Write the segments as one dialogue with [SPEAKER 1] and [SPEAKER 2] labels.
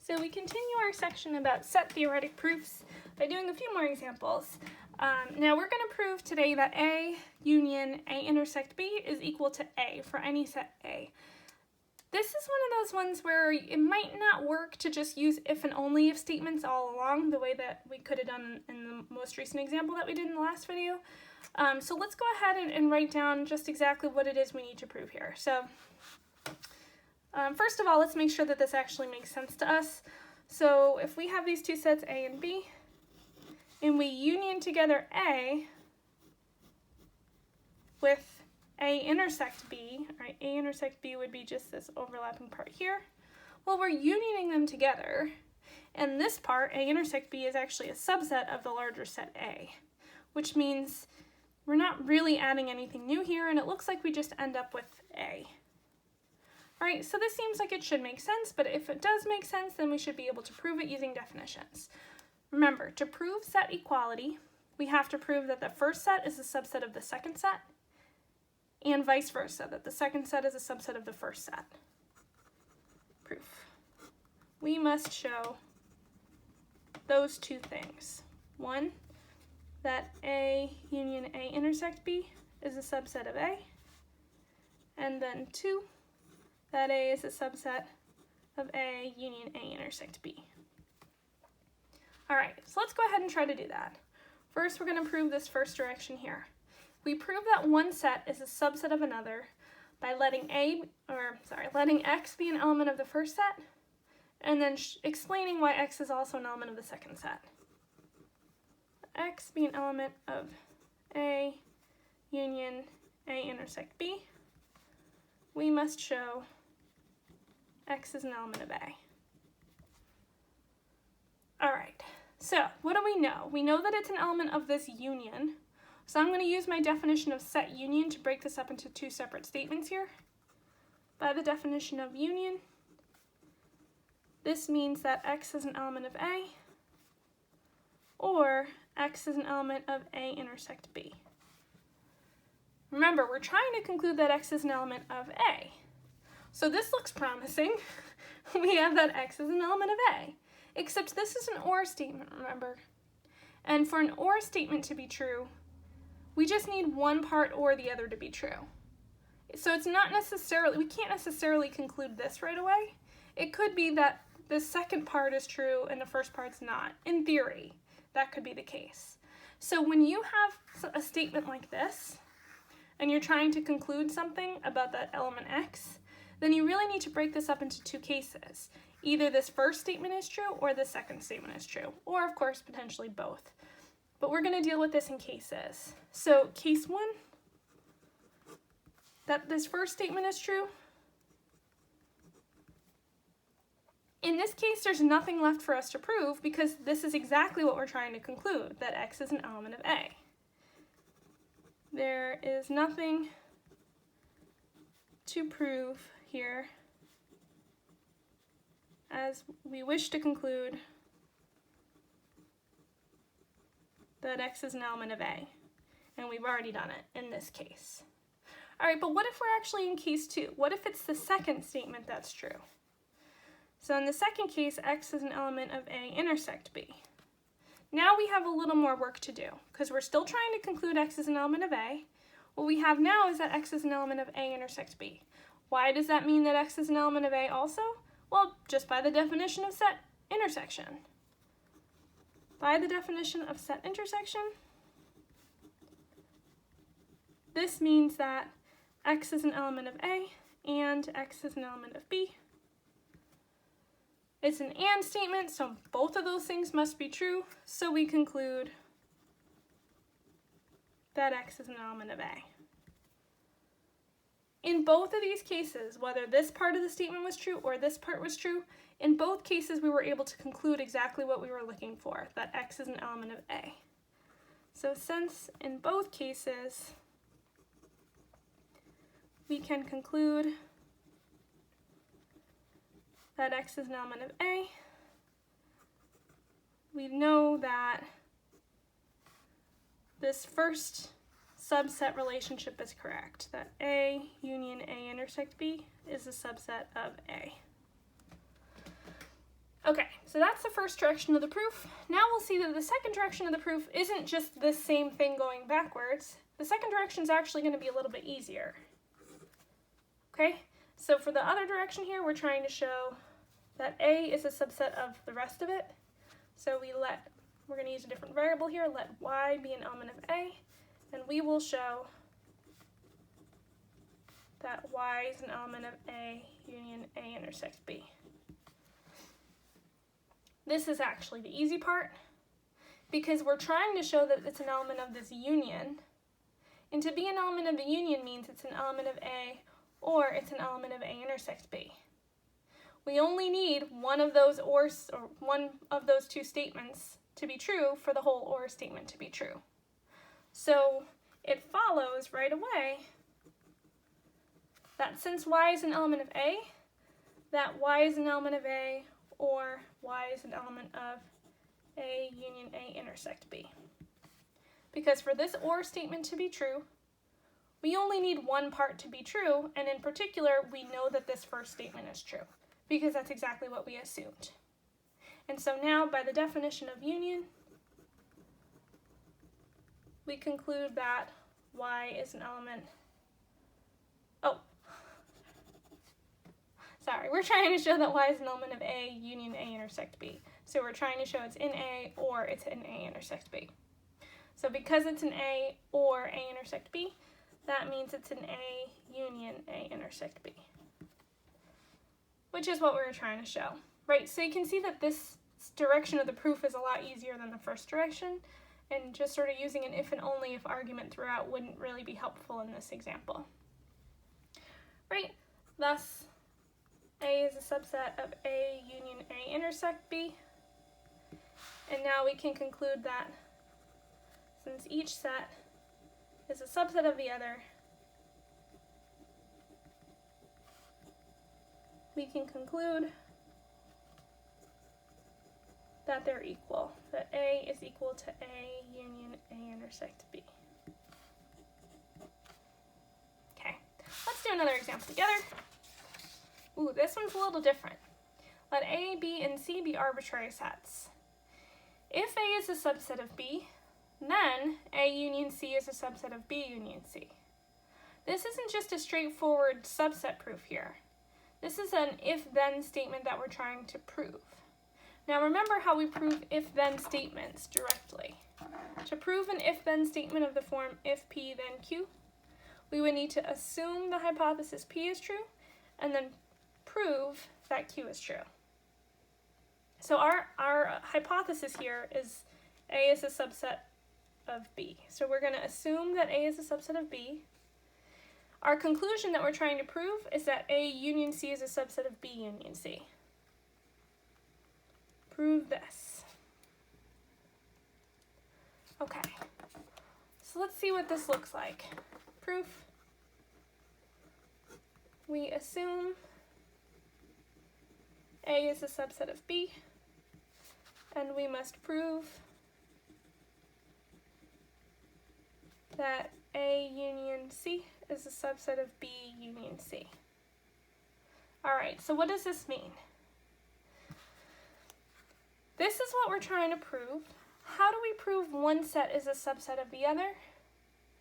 [SPEAKER 1] So we continue our section about set theoretic proofs by doing a few more examples. Now we're going to prove today that A union A intersect B is equal to A for any set A. This is one of those ones where it might not work to just use if and only if statements all along the way that we could have done in the most recent example that we did in the last video. So let's go ahead and write down just exactly what it is we need to prove here. So first of all, let's make sure that this actually makes sense to us. So if we have these two sets A and B, and we union together A with A intersect B, right? A intersect B would be just this overlapping part here. Well, we're unioning them together, and this part, A intersect B, is actually a subset of the larger set A, which means we're not really adding anything new here, and it looks like we just end up with A. All right, so this seems like it should make sense, but if it does make sense, then we should be able to prove it using definitions. Remember, to prove set equality, we have to prove that the first set is a subset of the second set, and vice versa, that the second set is a subset of the first set. Proof. We must show those two things. One, that A union A intersect B is a subset of A, and then two, that A is a subset of A union A intersect B. All right, so let's go ahead and try to do that. First, we're going to prove this first direction here. We prove that one set is a subset of another by letting X be an element of the first set, and then explaining why X is also an element of the second set. X be an element of A union A intersect B. We must show X is an element of A. All right, so what do we know? We know that it's an element of this union. So I'm going to use my definition of set union to break this up into two separate statements here. By the definition of union, this means that X is an element of A, or X is an element of A intersect B. Remember, we're trying to conclude that X is an element of A. So this looks promising. We have that X is an element of A, except this is an OR statement, remember. And for an OR statement to be true, we just need one part or the other to be true. So it's not necessarily, we can't necessarily conclude this right away. It could be that the second part is true and the first part's not. In theory, that could be the case. So when you have a statement like this, and you're trying to conclude something about that element X, then you really need to break this up into two cases. Either this first statement is true or the second statement is true, or of course potentially both. But we're going to deal with this in cases. So case one, that this first statement is true. In this case, there's nothing left for us to prove because this is exactly what we're trying to conclude, that X is an element of A. There is nothing to prove here as we wish to conclude that X is an element of A, and we've already done it in this case. All right, but what if we're actually in case two? What if it's the second statement that's true? So in the second case, X is an element of A intersect B. Now we have a little more work to do, because we're still trying to conclude X is an element of A. What we have now is that X is an element of A intersect B. Why does that mean that X is an element of A also? Well, just by the definition of set intersection. By the definition of set intersection, this means that X is an element of A and X is an element of B. It's an AND statement, so both of those things must be true, so we conclude that X is an element of A. In both of these cases, whether this part of the statement was true or this part was true, in both cases we were able to conclude exactly what we were looking for, that X is an element of A. So since in both cases we can conclude that X is an element of A, we know that this first subset relationship is correct, that A union A intersect B is a subset of A. Okay, So that's the first direction of the proof. Now we'll see that the second direction of the proof isn't just this same thing going backwards. The second direction is actually going to be a little bit easier. Okay, so for the other direction here, we're trying to show that A is a subset of the rest of it. So we're going to use a different variable here, let Y be an element of A, and we will show that Y is an element of A union A intersects B. This is actually the easy part, because we're trying to show that it's an element of this union, and to be an element of the union means it's an element of A or it's an element of A intersects B. We only need one of those one of those two statements to be true for the whole or statement to be true. So it follows right away that since Y is an element of A, that Y is an element of A or Y is an element of A union A intersect B. Because for this or statement to be true, we only need one part to be true, and in particular, we know that this first statement is true, because that's exactly what we assumed. And so now, by the definition of union, we conclude that Y is an element, we're trying to show that Y is an element of A union A intersect B. So we're trying to show it's in A or it's in A intersect B. So because it's an A or A intersect B, that means it's an A union A intersect B, which is what we were trying to show, right? So you can see that this direction of the proof is a lot easier than the first direction, and just sort of using an if and only if argument throughout wouldn't really be helpful in this example, right? Thus, A is a subset of A union A intersect B, and now we can conclude that since each set is a subset of the other, we can conclude that they're equal, that A is equal to A union A intersect B. Okay, let's do another example together. Ooh, this one's a little different. Let A, B, and C be arbitrary sets. If A is a subset of B, then A union C is a subset of B union C. This isn't just a straightforward subset proof here. This is an if-then statement that we're trying to prove. Now remember how we prove if-then statements directly. To prove an if-then statement of the form if P then Q, we would need to assume the hypothesis P is true and then prove that Q is true. So our hypothesis here is A is a subset of B. So we're going to assume that A is a subset of B. Our conclusion that we're trying to prove is that A union C is a subset of B union C. Prove this. Okay, so let's see what this looks like. Proof. We assume A is a subset of B, and we must prove that A union C is a subset of B union C. Alright, so what does this mean? This is what we're trying to prove. How do we prove one set is a subset of the other?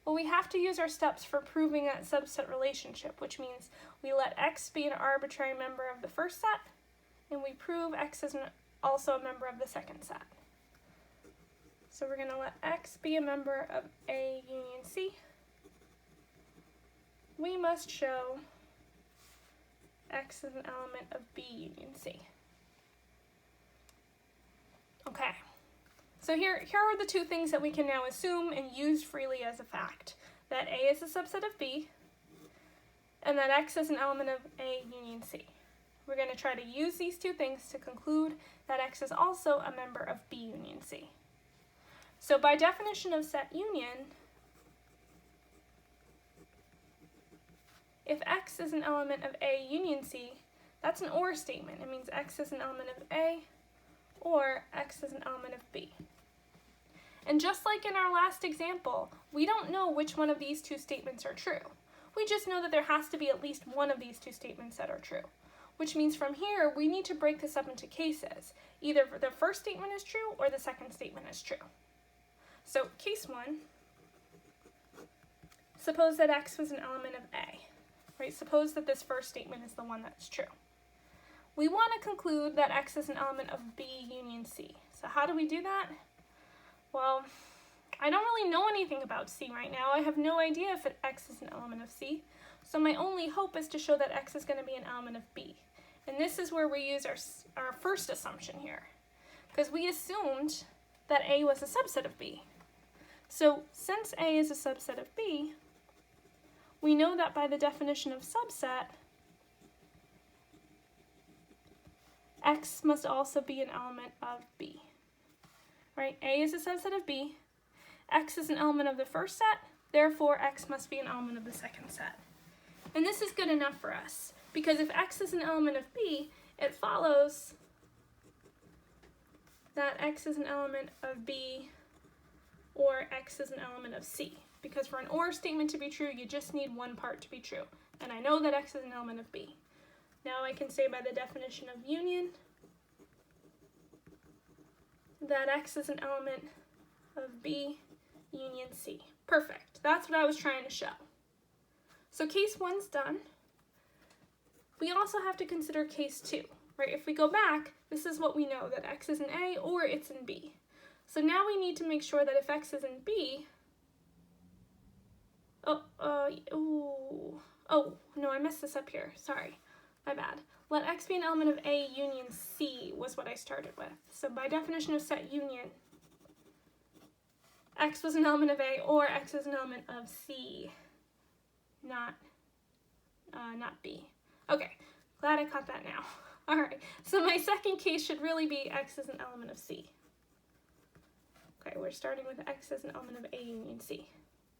[SPEAKER 1] Well, we have to use our steps for proving that subset relationship, which means we let X be an arbitrary member of the first set, and we prove X is also a member of the second set. So we're going to let X be a member of A union C. We must show X is an element of B union C. Okay, so here are the two things that we can now assume and use freely as a fact. That A is a subset of B, and that X is an element of A union C. We're going to try to use these two things to conclude that X is also a member of B union C. So by definition of set union, if X is an element of A union C, that's an OR statement. It means X is an element of A or X is an element of B. And just like in our last example, we don't know which one of these two statements are true. We just know that there has to be at least one of these two statements that are true. which means from here we need to break this up into cases. Either the first statement is true or the second statement is true. So case 1, suppose that X was an element of A, right? Suppose that this first statement is the one that's true. We want to conclude that X is an element of B union C. So how do we do that? Well, I don't really know anything about C right now. I have no idea if X is an element of C. So my only hope is to show that X is going to be an element of B. And this is where we use our first assumption here, because we assumed that A was a subset of B. So since A is a subset of B, we know that by the definition of subset, X must also be an element of B. Right? A is a subset of B. X is an element of the first set, therefore X must be an element of the second set. And this is good enough for us, because if X is an element of B, it follows that X is an element of B or X is an element of C. Because for an OR statement to be true, you just need one part to be true. And I know that X is an element of B. Now I can say by the definition of union that X is an element of B union C. Perfect. That's what I was trying to show. So case 1's done. We also have to consider case 2, right? If we go back, this is what we know, that X is in A or it's in B. So now we need to make sure that if X is in B, no, I messed this up here. Sorry, my bad. Let X be an element of A union C was what I started with. So by definition of set union, X was an element of A or X is an element of C, not B. Okay, glad I caught that now. All right, so my second case should really be X is an element of C. Okay, we're starting with X as an element of A union C.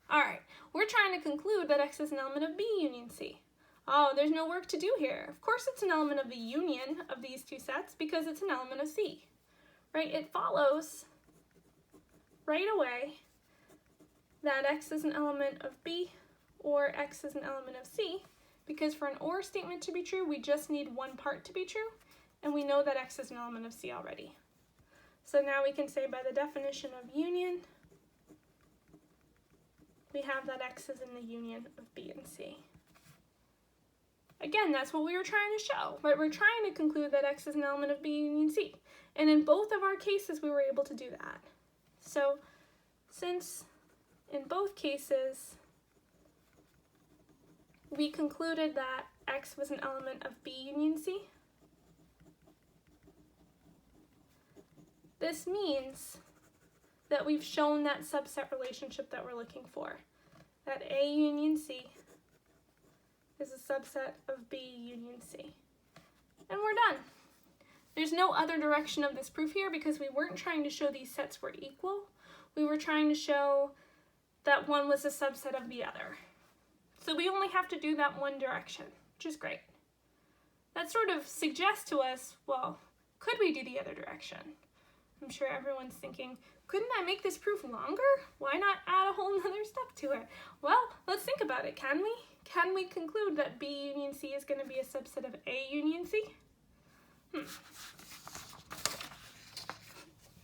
[SPEAKER 1] All right, we're trying to conclude that X is an element of B union C. Oh, there's no work to do here. Of course it's an element of the union of these two sets because it's an element of C, right? It follows right away that X is an element of B or X is an element of C, because for an OR statement to be true, we just need one part to be true, and we know that X is an element of C already. So now we can say by the definition of union, we have that X is in the union of B and C. Again, that's what we were trying to show, right? We're trying to conclude that X is an element of B union C. And in both of our cases, we were able to do that. So since in both cases, we concluded that X was an element of B union C, this means that we've shown that subset relationship that we're looking for, that A union C is a subset of B union C. And we're done. There's no other direction of this proof here because we weren't trying to show these sets were equal. We were trying to show that one was a subset of the other. So we only have to do that one direction, which is great. That sort of suggests to us, well, could we do the other direction? I'm sure everyone's thinking, couldn't I make this proof longer? Why not add a whole nother step to it? Well, let's think about it, can we? Can we conclude that B union C is going to be a subset of A union C?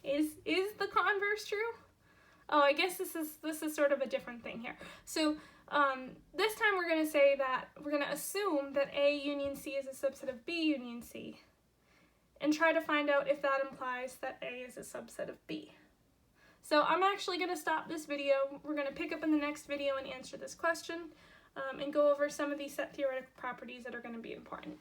[SPEAKER 1] Is the converse true? Oh, I guess this is sort of a different thing here. So this time we're going to say that we're going to assume that A union C is a subset of B union C, and try to find out if that implies that A is a subset of B. So I'm actually going to stop this video. We're going to pick up in the next video and answer this question and go over some of these set theoretic properties that are going to be important.